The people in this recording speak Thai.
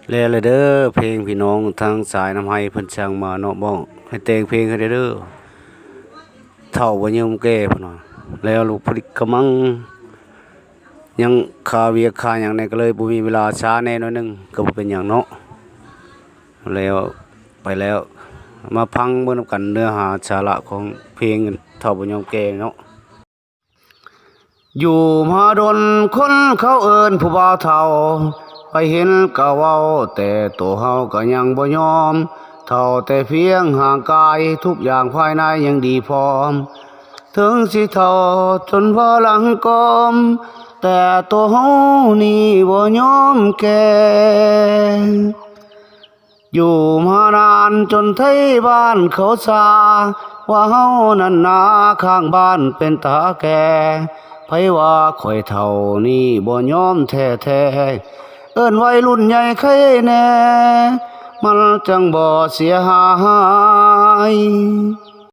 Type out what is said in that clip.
แล้วเลยเด้อเพลงพี่น้องทางสายน้ำไห้เพิ่นสั่งมาเนาะบ้องให้แต่งเพลงให้ได้เด้อเฒ่าบ่ยอมแก้พุ่นว่าแล้วลูกผลิตกำลังยังคาเวียกคาหยังในก็เลยบ่มีเวลาช้าแน่หน่อยหนึงก็บ่เป็นหยังเนาะแล้วไปแล้วมาฟังเบิ่งนำกันเนื้อหาสาระของเพลงเฒ่าบ่ยอมแก้เนาะอยู่มาดนคนเขาเอิ้นผู้บ่าวเฒ่าไปเห็นก็เว้าแต่ตัวเฮาก็ยังบ่ยอมเท่าแต่เพียงห่างกายทุกอย่างภายในยังดีพร้อมถึงสิเท่าจนพลังกอมแต่ตัวเฮานี่บ่ยอมแก่อยู่มานานจนไทบ้านเขาซาว่าเฮานั้นนาข้างบ้านเป็นตาแก่ไผว่าข่อยเฒ่านี่บ่ยอมแท้ๆเอิ้นวัยรุ่นใหญ่ใครแน่มันจังบ่เสียหาย